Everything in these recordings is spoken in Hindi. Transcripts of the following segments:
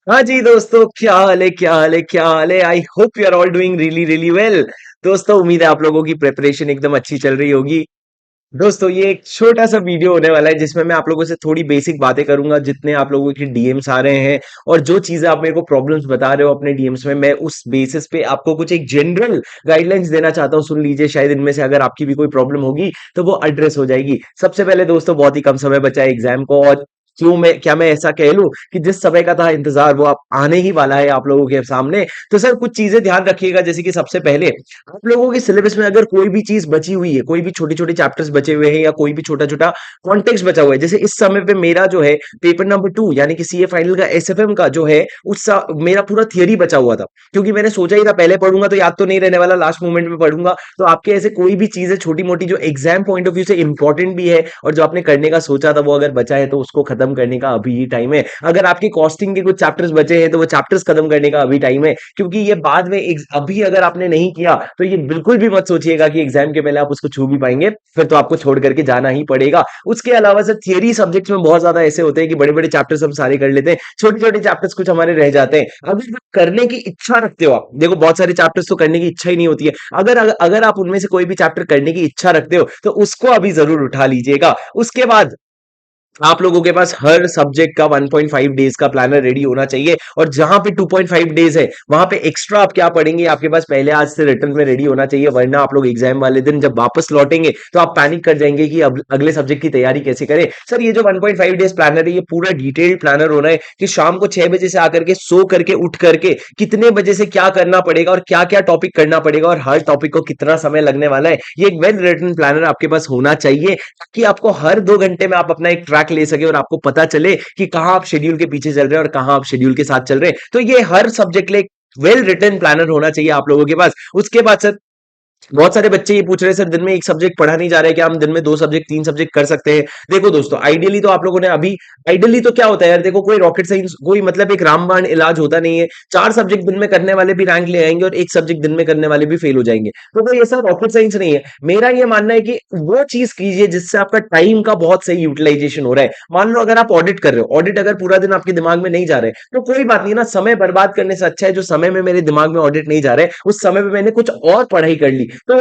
हाँ जी दोस्तों, क्या हाल है, क्या हाल है, क्या हाल है। I hope you are all doing really really well. दोस्तों, उम्मीद है आप लोगों की प्रिपरेशन एकदम अच्छी चल रही होगी। दोस्तों, ये एक छोटा सा वीडियो होने वाला है जिसमें मैं आप लोगों से थोड़ी बेसिक बातें करूंगा। जितने आप लोगों के डीएम्स आ रहे हैं और जो चीजें आप मेरे को प्रॉब्लम्स बता रहे हो अपने डीएम्स में, मैं उस बेसिस पे आपको कुछ एक जनरल गाइडलाइंस देना चाहता हूँ। सुन लीजिए, शायद इनमें से अगर आपकी भी कोई प्रॉब्लम होगी तो वो एड्रेस हो जाएगी। सबसे पहले दोस्तों, बहुत ही कम समय बचा है एग्जाम को, और क्या मैं ऐसा कह लूं कि जिस समय का था इंतजार वो आप आने ही वाला है आप लोगों के सामने। तो सर, कुछ चीजें ध्यान रखिएगा। जैसे कि सबसे पहले, आप लोगों के सिलेबस में अगर कोई भी चीज बची हुई है, कोई भी छोटे छोटे चैप्टर्स बचे हुए हैं या कोई भी छोटा छोटा कॉन्टेक्स्ट बचा हुआ है, जैसे इस समय पे मेरा जो है पेपर नंबर 2 यानी कि सीए फाइनल का एसएफएम का जो है, मेरा पूरा थियरी बचा हुआ था। क्योंकि मैंने सोचा ही था पहले पढ़ूंगा तो याद तो नहीं रहने वाला, लास्ट मोमेंट में पढ़ूंगा। तो आपके ऐसे कोई भी चीज है छोटी मोटी जो एग्जाम पॉइंट ऑफ व्यू से इंपॉर्टेंट भी है और जो आपने करने का सोचा था, वो अगर बचा है तो उसको खत्म करने का अभी ही टाइम है। अगर आपकी कॉस्टिंग के कुछ चैप्टर्स बचे हैं तो वो चैप्टर्स खत्म करने का अभी टाइम है। क्योंकि ये बाद में अभी अगर आपने नहीं किया तो ये बिल्कुल भी मत सोचिएगा कि एग्जाम के पहले आप उसको छू भी पाएंगे, फिर तो आपको छोड़ करके जाना ही पड़ेगा। उसके अलावा सर, थियरी सब्जेक्ट्स में बहुत ज्यादा ऐसे होते हैं कि बड़े बड़े चैप्टर्स हम सारे कर लेते हैं, छोटे छोटे चैप्टर्स कुछ हमारे रह जाते हैं। अगर आप करने की इच्छा रखते हो, आप देखो बहुत सारे चैप्टर्स तो करने की इच्छा ही नहीं होती है। अगर आप उनमें से कोई भी चैप्टर करने की इच्छा रखते हो तो उसको अभी जरूर उठा लीजिएगा। उसके बाद आप लोगों के पास हर सब्जेक्ट का 1.5 डेज का प्लानर रेडी होना चाहिए। और जहां पे 2.5 डेज है वहां पे एक्स्ट्रा आप क्या पढ़ेंगे, आपके पास पहले आज से रिटर्न में रेडी होना चाहिए। वरना आप लोग एग्जाम वाले दिन जब वापस लौटेंगे तो आप पैनिक कर जाएंगे कि अब अगले सब्जेक्ट की तैयारी कैसे करें। सर, ये जो 1.5 डेज प्लानर है, ये पूरा डिटेल्ड प्लानर होना है कि शाम को 6 बजे से आकर के सो करके उठ करके कितने बजे से क्या करना पड़ेगा और क्या क्या टॉपिक करना पड़ेगा और हर टॉपिक को कितना समय लगने वाला है। ये एक वेल रिटन प्लानर आपके पास होना चाहिए, कि आपको हर 2 घंटे में आप अपना एक ट्रैक ले सके और आपको पता चले कि कहां आप शेड्यूल के पीछे चल रहे हैं और कहां आप शेड्यूल के साथ चल रहे हैं। तो ये हर सब्जेक्ट लिए वेल रिटन प्लानर होना चाहिए आप लोगों के पास। उसके बाद सर, बहुत सारे बच्चे ये पूछ रहे हैं, सर दिन में एक सब्जेक्ट पढ़ा नहीं जा रहा है, क्या हम दिन में 2 सब्जेक्ट 3 सब्जेक्ट कर सकते हैं? देखो दोस्तों, आइडियली तो आप लोगों ने अभी, आइडियली तो क्या होता है यार, देखो कोई रॉकेट साइंस, कोई मतलब एक रामबाण इलाज होता नहीं है। 4 सब्जेक्ट दिन में करने वाले भी रैंक ले आएंगे और एक सब्जेक्ट दिन में करने वाले भी फेल हो जाएंगे। तो ये सब रॉकेट साइंस नहीं है। मेरा ये मानना है कि वो चीज कीजिए जिससे आपका टाइम का बहुत सही यूटिलाइजेशन हो रहा है। मान लो अगर आप ऑडिट कर रहे हो, ऑडिट अगर पूरा दिन आपके दिमाग में नहीं जा रहे तो कोई बात नहीं ना, समय बर्बाद करने से अच्छा है जो समय में मेरे दिमाग में ऑडिट नहीं जा रहे उस समय में मैंने कुछ और पढ़ाई कर ली। तो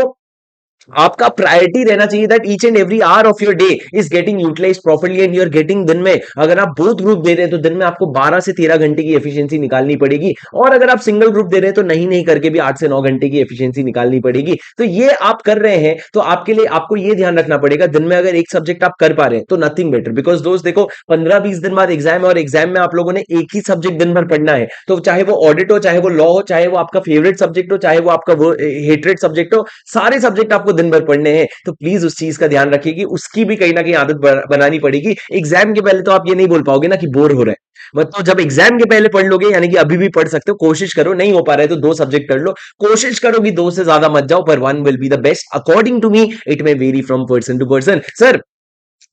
आपका प्रायोरिटी रहना चाहिए that each and every hour of your day is getting utilize properly and you are getting. दिन में अगर आप बोथ ग्रुप दे रहे हैं तो दिन में आपको 12 से 13 घंटे की एफिशिएंसी निकालनी पड़ेगी। और अगर आप सिंगल ग्रुप दे रहे हैं तो नहीं नहीं करके भी 8 से 9 घंटे की एफिशिएंसी निकालनी पड़ेगी। तो ये आप कर रहे हैं तो आपके लिए आपको ये ध्यान रखना पड़ेगा, दिन में अगर एक सब्जेक्ट आप कर पा रहे हैं तो नथिंग बेटर। बिकॉज दोस्त देखो, 15-20 दिन बाद एग्जाम है और एग्जाम में आप लोगों ने एक ही सब्जेक्ट दिन भर पढ़ना है। तो चाहे वो ऑडिट हो, चाहे वो लॉ हो, चाहे वो आपका फेवरेट सब्जेक्ट हो, चाहे वो आपका वो हेटरेट सब्जेक्ट हो, सारे सब्जेक्ट आपको दिन भर पढ़ने हैं। तो प्लीज उस चीज का ध्यान रखिए कि उसकी भी कहीं ना कहीं आदत बनानी पड़ेगी। एग्जाम के पहले तो आप ये नहीं बोल पाओगे ना कि बोर हो रहा है। मतलब जब एग्जाम के पहले पढ़ लोगे, यानी कि अभी भी पढ़ सकते हो, कोशिश करो। नहीं हो पा रहा है तो 2 सब्जेक्ट कर लो। कोशिश करो कि 2 से ज्यादा मत जाओ, पर 1 will be the best according to me. It may vary from person to person. Sir,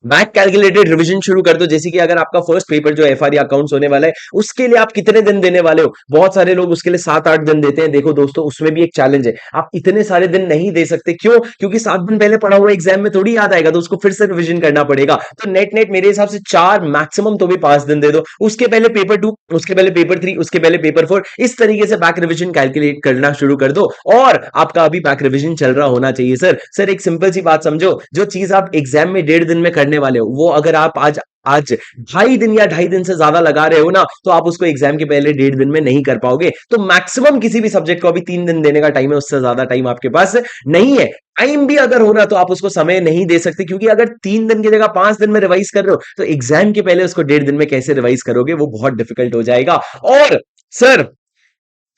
back calculated revision शुरू कर दो। जैसे कि अगर आपका फर्स्ट पेपर जो एफआरई अकाउंट्स होने वाला है उसके लिए आप कितने दिन देने वाले हो? बहुत सारे लोग उसके लिए 7-8 दिन देते हैं। देखो दोस्तों, उसमें भी एक चैलेंज है, आप इतने सारे दिन नहीं दे सकते। क्यों? क्योंकि 7 दिन पहले पढ़ा हुआ एग्जाम में थोड़ी याद आएगा, तो उसको फिर से रिवीजन करना पड़ेगा। तो नेट नेट मेरे हिसाब से 4 मैक्सिमम तो भी 5 दिन दे दो। उसके पहले पेपर 2, उसके पहले पेपर 3, उसके पहले पेपर 4, इस तरीके से बैक रिवीजन कैलकुलेट करना शुरू कर दो। और आपका अभी बैक रिवीजन चल रहा होना चाहिए। सर एक सिंपल सी बात समझो, जो चीज आप एग्जाम में 1.5 दिन में करने वाले हो, वो अगर आप आज आज 2.5 दिन या 2.5 दिन से ज्यादा लगा रहे हो ना, तो आप उसको एग्जाम के पहले 1.5 दिन में नहीं कर पाओगे। तो मैक्सिमम किसी भी सब्जेक्ट को अभी 3 दिन देने का टाइम है, उससे ज्यादा टाइम आपके पास नहीं है। टाइम भी अगर हो ना तो आप उसको समय नहीं दे सकते, क्योंकि अगर 3 दिन की जगह 5 दिन में रिवाइज कर रहे हो तो एग्जाम के पहले उसको 1.5 दिन में कैसे रिवाइज करोगे, वो बहुत डिफिकल्ट हो जाएगा। और सर,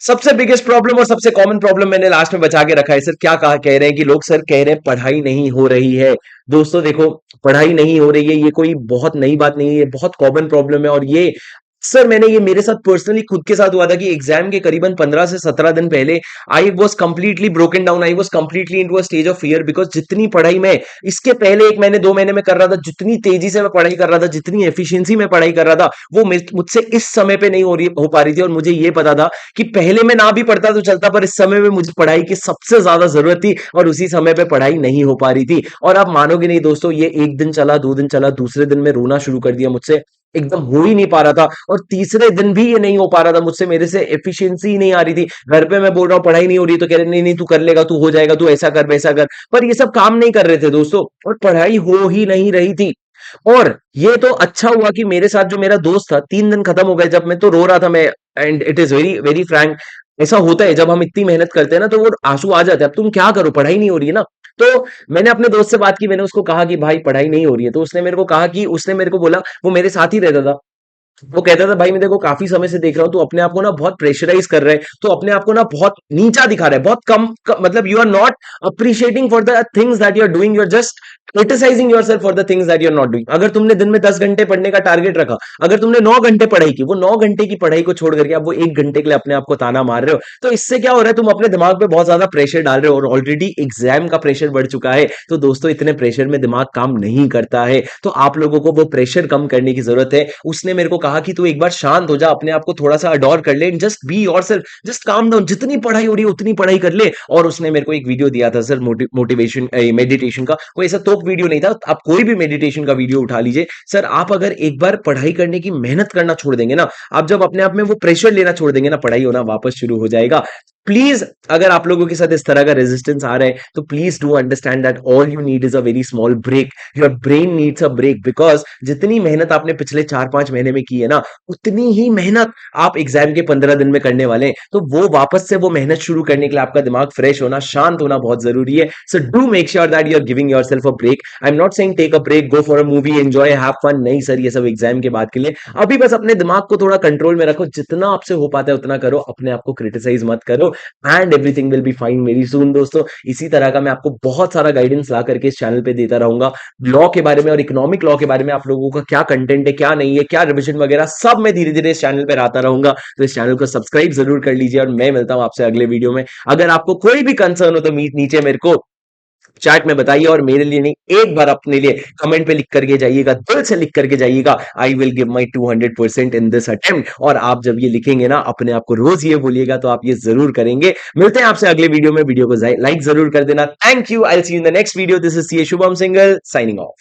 सबसे बिगेस्ट प्रॉब्लम और सबसे कॉमन प्रॉब्लम मैंने लास्ट में बचा के रखा है। सर क्या कहा कह रहे हैं कि लोग, सर कह रहे हैं पढ़ाई नहीं हो रही है। दोस्तों देखो, पढ़ाई नहीं हो रही है ये कोई बहुत नई बात नहीं है, ये बहुत कॉमन प्रॉब्लम है। और ये सर, मैंने ये मेरे साथ पर्सनली खुद के साथ हुआ था कि एग्जाम के करीबन 15 से 17 दिन पहले I was completely broken down, I was completely into a stage of fear. Because जितनी पढ़ाई मैं इसके पहले 1 महीने 2 महीने में कर रहा था, जितनी तेजी से मैं पढ़ाई कर रहा था, जितनी एफिशिएंसी में पढ़ाई कर रहा था, वो मुझसे इस समय पे नहीं हो पा रही थी। और मुझे ये पता था कि पहले मैं ना भी पढ़ता तो चलता, पर इस समय में मुझे पढ़ाई की सबसे ज्यादा जरूरत थी और उसी समय पे पढ़ाई नहीं हो पा रही थी। और आप मानोगे नहीं दोस्तों, ये 1 दिन चला, 2 दिन चला, दूसरे दिन में रोना शुरू कर दिया मुझसे। एकदम हो ही नहीं पा रहा था, और तीसरे दिन भी ये नहीं हो पा रहा था मुझसे, मेरे से एफिशिएंसी ही नहीं आ रही थी। घर पे मैं बोल रहा हूँ पढ़ाई नहीं हो रही, तो कह रहे नहीं नहीं तू कर लेगा, तू हो जाएगा, तू ऐसा कर वैसा कर, पर ये सब काम नहीं कर रहे थे दोस्तों, और पढ़ाई हो ही नहीं रही थी। और ये तो अच्छा हुआ कि मेरे साथ जो मेरा दोस्त था, 3 दिन खत्म हो गए, जब मैं तो रो रहा था मैं, and it is very very Frank, ऐसा होता है जब हम इतनी मेहनत करते हैं ना, तो वो आंसू आ जाते हैं, अब तुम क्या करो, पढ़ाई नहीं हो रही है ना। तो मैंने अपने दोस्त से बात की, मैंने उसको कहा कि भाई पढ़ाई नहीं हो रही है, तो उसने मेरे को कहा कि, उसने मेरे को बोला, वो मेरे साथ ही रहता था, वो कहता था भाई मैं देखो काफी समय से देख रहा हूँ, तू अपने आप को ना बहुत प्रेशराइज कर रहा है, तो अपने आप को ना बहुत नीचा दिखा रहा है, बहुत मतलब you are not appreciating for the things that you are doing, you are just criticising yourself for the things that you are not doing. अगर तुमने दिन में 10 घंटे पढ़ने का टारगेट रखा, अगर तुमने 9 घंटे पढ़ाई की, वो 9 घंटे की पढ़ाई को छोड़ करके आप वो 1 घंटे के लिए अपने आप को ताना मार रहे हो, तो इससे क्या हो रहा है, तुम अपने दिमाग पे बहुत ज्यादा प्रेशर डाल रहे हो, और ऑलरेडी एग्जाम का प्रेशर बढ़ चुका है। तो दोस्तों इतने प्रेशर में दिमाग काम नहीं करता है, तो आप लोगों को वो प्रेशर कम करने की जरूरत है। उसने मेरे को कहा कि तू एक बार शांत हो जा, अपने आप को थोड़ा सा अडोर कर ले, just be yourself, just calm down, जितनी पढ़ाई हो रही है उतनी पढ़ाई कर ले। और उसने मेरे को एक वीडियो दिया था सर, मोटिवेशन मेडिटेशन का, कोई ऐसा तोप वीडियो नहीं था, आप कोई भी मेडिटेशन का वीडियो उठा लीजिए सर, आप अगर एक बार पढ़ाई करने की मेहनत करना छोड़ देंगे ना, आप जब अपने आप में वो प्रेशर लेना छोड़ देंगे ना, पढ़ाई होना वापस शुरू हो जाएगा। प्लीज, अगर आप लोगों के साथ इस तरह का रेजिस्टेंस आ रहा है, तो please do understand that all you need is a very small break, your brain needs a break, because जितनी मेहनत आपने पिछले 4-5 महीने में की है ना, उतनी ही मेहनत आप एग्जाम के 15 दिन में करने वाले हैं। तो वो वापस से वो मेहनत शुरू करने के लिए आपका दिमाग फ्रेश होना, शांत होना बहुत जरूरी है। So do make sure that you are giving yourself a break. I am not saying take a break, go for a movie, enjoy, have fun, नहीं सर, ये सब एग्जाम के बाद के लिए। अभी बस अपने दिमाग को थोड़ा कंट्रोल में रखो, जितना आपसे हो पाता है उतना करो, अपने आप को क्रिटिसाइज मत करो, and everything will be fine very soon दोस्तों। इसी तरह का मैं आपको बहुत सारा गाइडेंस ला करके इस चैनल पे देता रहूंगा, लॉ के बारे में और इकोनॉमिक लॉ के बारे में, आप लोगों का क्या कंटेंट है, क्या नहीं है, क्या रिविजन वगैरह, सब मैं धीरे धीरे इस चैनल पे आता रहूंगा। तो इस चैनल को सब्सक्राइब जरूर कर लीजिए, और मैं मिलता हूं आपसे अगले वीडियो में। अगर आपको कोई भी कंसर्न हो तो नीचे मेरे को चैट में बताइए, और मेरे लिए नहीं, एक बार अपने लिए कमेंट पे लिख करके जाइएगा, दिल से लिख करके जाइएगा, I will give my 200% in this attempt. और आप जब ये लिखेंगे ना, अपने आप को रोज ये बोलिएगा, तो आप ये जरूर करेंगे। मिलते हैं आपसे अगले वीडियो में, वीडियो को लाइक जरूर कर देना। Thank you, I will see you in the next video. This is C Shubham Singhal signing of.